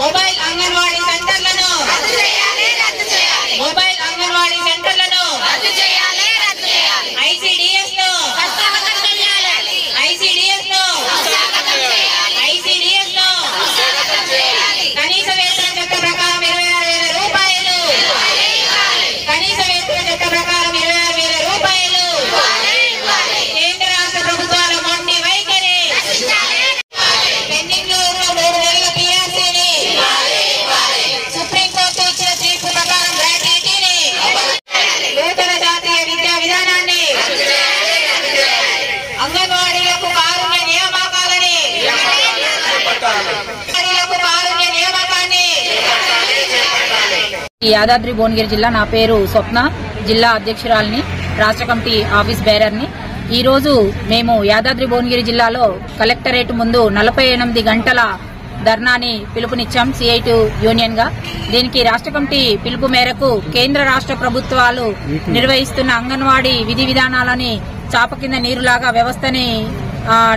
Mobile anganwadi సెంటర్లను ICDS ను కనీస వేతన చట్ట ప్రకారం 26,000 రూపాయలు, కనీస వేతన చట్ట ప్రకారం 26,000 రూపాయలు. కేంద్ర రాష్ట్ర ప్రభుత్వాల మొండి వైఖరి, పెండింగ్ లో ఉన్న 3 నెలల PRCని, సుప్రీంకోర్టు ఇచ్చిన తీర్పు ప్రకారం గ్రాట్యుటీని, నూతన జాతీయ విద్యా విధానాన్ని, అంగన్వాడీలకు కారుణ్య నియామకాలని, యాదాద్రి భువనగిరి జిల్లా. నా పేరు స్వప్న, జిల్లా అధ్యక్షురాలిని, రాష్ట్ర కమిటీ ఆఫీస్ బేరర్ని. ఈ రోజు మేము యాదాద్రి భువనగిరి జిల్లాలో కలెక్టరేట్ ముందు 48 గంటల ధర్నాని పిలుపునిచ్చాం CIT యూనియన్ గా. దీనికి రాష్ట్ర కమిటీ పిలుపు మేరకు కేంద్ర రాష్ట్ర ప్రభుత్వాలు నిర్వహిస్తున్న అంగన్వాడీ విధి విధానాలని చాప కింద నీరులాగా వ్యవస్థని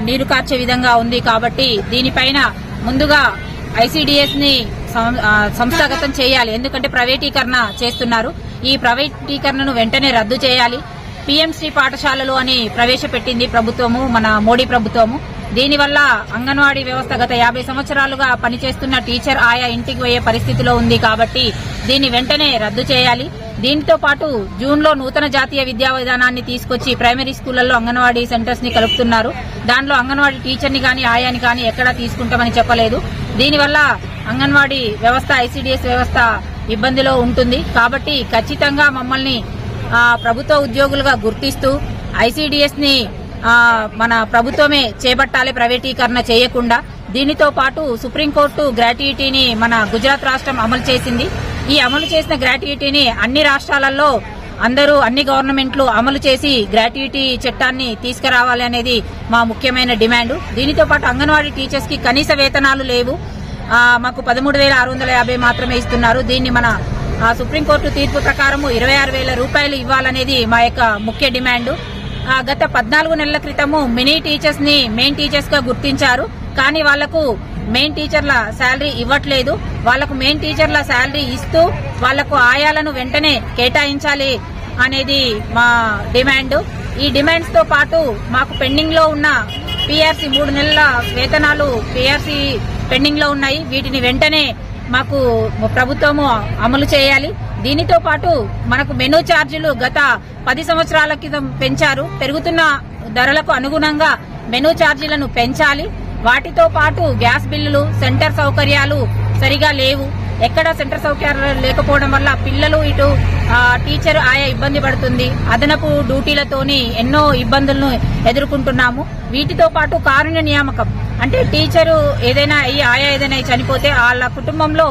నీరు కార్చే విధంగా ఉంది. కాబట్టి దీనిపైన ముందుగా ICDS ని సంస్థాగతం చేయాలి. ఎందుకంటే ప్రైవేటీకరణ చేస్తున్నారు. ఈ ప్రైవేటీకరణను వెంటనే రద్దు చేయాలి. PMC పాఠశాలలు అని ప్రవేశపెట్టింది ప్రభుత్వము, మన మోడీ ప్రభుత్వము. దీనివల్ల అంగన్వాడీ వ్యవస్థ గత 50 సంవత్సరాలుగా పనిచేస్తున్న టీచర్ ఆయా ఇంటికి పోయే పరిస్థితిలో ఉంది. కాబట్టి దీన్ని వెంటనే రద్దు చేయాలి. దీంతో పాటు జూన్లో నూతన జాతీయ విద్యా విధానాన్ని తీసుకొచ్చి ప్రైమరీ స్కూళ్లలో అంగన్వాడీ సెంటర్స్ ని కలుపుతున్నారు. దానిలో అంగన్వాడీ టీచర్ ని గాని ఆయాని గాని ఎక్కడా తీసుకుంటామని చెప్పలేదు. దీనివల్ల అంగన్వాడీ వ్యవస్థ, ICDS వ్యవస్థ ఇబ్బందిలో ఉంటుంది. కాబట్టి ఖచ్చితంగా మమ్మల్ని ప్రభుత్వ ఉద్యోగులుగా గుర్తిస్తూ ICDS ని మన ప్రభుత్వమే చేపట్టాలి, ప్రైవేటీకరణ చేయకుండా. దీనితో పాటు సుప్రీంకోర్టు గ్రాట్యుటీని మన గుజరాత్ రాష్ట్రం అమలు చేసింది. ఈ అమలు చేసిన గ్రాట్యుటీని అన్ని రాష్ట్రాలలో అన్ని గవర్నమెంట్లు అమలు చేసి గ్రాట్యుటీ చట్టాన్ని తీసుకురావాలి అనేది మా ముఖ్యమైన డిమాండ్. దీనితో పాటు అంగన్వాడీ టీచర్స్ కి కనీస వేతనాలు లేవు. మాకు 13,650 మాత్రమే ఇస్తున్నారు. దీన్ని మన సుప్రీంకోర్టు తీర్పు ప్రకారం 26,000 రూపాయలు ఇవ్వాలనేది మా యొక్క ముఖ్య డిమాండ్. గత 14 నెలల క్రితము మినీ టీచర్స్ ని మెయిన్ టీచర్స్ గా గుర్తించారు. కానీ వాళ్లకు మెయిన్ టీచర్ల శాలరీ ఇవ్వట్లేదు. వాళ్లకు మెయిన్ టీచర్ల శాలరీ ఇస్తూ వాళ్లకు ఆయాలను వెంటనే కేటాయించాలి అనేది మా డిమాండ్. ఈ డిమాండ్స్ తో పాటు మాకు పెండింగ్ లో ఉన్న PRC 3 నెలల వేతనాలు PRC పెండింగ్ లో ఉన్నాయి. వీటిని వెంటనే మాకు ప్రభుత్వము అమలు చేయాలి. దీనితో పాటు మనకు మెనూ ఛార్జీలు గత 10 సంవత్సరాల క్రితం పెంచారు. పెరుగుతున్న ధరలకు అనుగుణంగా మెనూ ఛార్జీలను పెంచాలి. వాటితో పాటు గ్యాస్ బిల్లులు, సెంటర్ సౌకర్యాలు సరిగా లేవు. ఎక్కడ సెంటర్ సౌకర్యాలు లేకపోవడం వల్ల పిల్లలు ఇటు టీచర్ ఆయా ఇబ్బంది పడుతుంది. అదనపు డ్యూటీలతోని ఎన్నో ఇబ్బందులను ఎదుర్కొంటున్నాము. వీటితో పాటు కారుణ్య నియామకం అంటే టీచరు ఏదైనా ఆయా ఏదైనా చనిపోతే వాళ్ళ కుటుంబంలో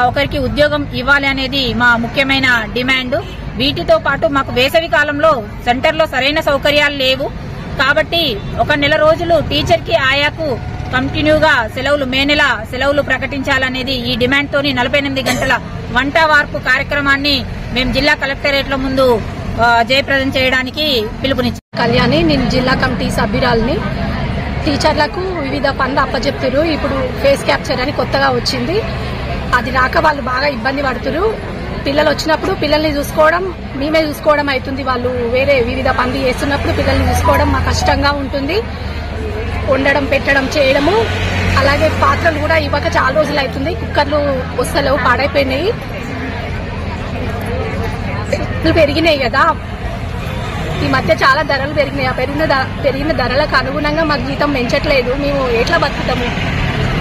ఒకరికి ఉద్యోగం ఇవ్వాలి అనేది మా ముఖ్యమైన డిమాండ్. వీటితో పాటు మాకు వేసవి కాలంలో సెంటర్లో సరైన సౌకర్యాలు లేవు. కాబట్టి 1 నెల రోజులు టీచర్ కి ఆయాకు కంటిన్యూగా సెలవులు, మే నెల సెలవులు ప్రకటించాలనేది ఈ డిమాండ్ తోని 48 గంటల వంట వార్పు కార్యక్రమాన్ని మేము జిల్లా కలెక్టరేట్ లో ముందు జయప్రదం చేయడానికి పిలుపునిచ్చాం. కళ్యాణి, నేను జిల్లా కమిటీ సభ్యురాలిని. టీచర్లకు వివిధ పనులు అప్పచెప్తారు. ఇప్పుడు ఫేస్ క్యాప్చర్ అని కొత్తగా వచ్చింది. అది రాక వాళ్ళు బాగా ఇబ్బంది పడుతున్నారు. పిల్లలు వచ్చినప్పుడు పిల్లల్ని చూసుకోవడం మేమే చూసుకోవడం అవుతుంది. వాళ్ళు వేరే వివిధ పనులు చేస్తున్నప్పుడు పిల్లల్ని చూసుకోవడం మాకు కష్టంగా ఉంటుంది. వండడం, పెట్టడం, చేయడము. అలాగే పాత్రలు కూడా ఇవ్వక చాలా రోజులు అవుతుంది. కుక్కర్లు వస్తలేవు, పాడైపోయినాయి. పెరిగినాయి కదా, ఈ మధ్య చాలా ధరలు పెరిగినాయి. పెరిగిన ధరలకు అనుగుణంగా మాకు జీతం పెంచట్లేదు. మేము ఎట్లా బతుకుతాము?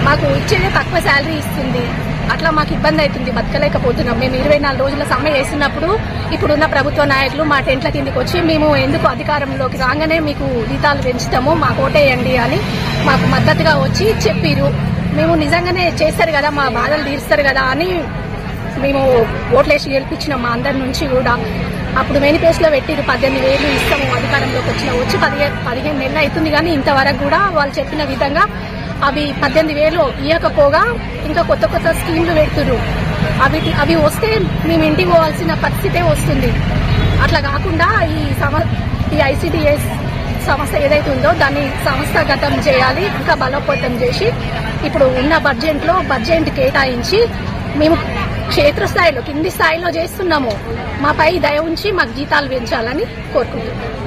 మాకు ఇచ్చేదే తక్కువ శాలరీ ఇస్తుంది. అట్లా మాకు ఇబ్బంది అవుతుంది, బతకలేకపోతున్నాం. మేము 24 రోజుల సమ్మె చేసినప్పుడు ఇప్పుడున్న ప్రభుత్వ నాయకులు మా టెంట్ల కిందకి వచ్చి మేము ఎందుకు అధికారంలోకి రాగానే మీకు జీతాలు పెంచుతాము, మాకు ఓటేయండి అని మాకు మద్దతుగా వచ్చి చెప్పిరు. మేము నిజంగానే చేస్తారు కదా, మా బాధలు తీరుస్తారు కదా అని మేము ఓట్లేసి గెలిపించినాం మా అందరి నుంచి కూడా. అప్పుడు మేనిఫెస్టోలో పెట్టిరు 18,000 ఇస్తాము అధికారంలోకి వచ్చి 15 నెలలు అవుతుంది. కానీ ఇంతవరకు కూడా వాళ్ళు చెప్పిన విధంగా అవి 18,000 ఇవ్వకపోగా ఇంకా కొత్త కొత్త స్కీమ్లు పెడుతున్నారు. అవి వస్తే మేము ఇంటికి పోవాల్సిన పరిస్థితే వస్తుంది. అట్లా కాకుండా ఈ ICDS సంస్థ ఏదైతే ఉందో దాన్ని సంస్థాగతం చేయాలి, ఇంకా బలోపేతం చేసి ఇప్పుడు ఉన్న బడ్జెట్ కేటాయించి మేము క్షేత్రస్థాయిలో కింది స్థాయిలో చేస్తున్నాము. మాపై దయ ఉంచి మాకు జీతాలు పెంచాలని కోరుకుంటున్నాము.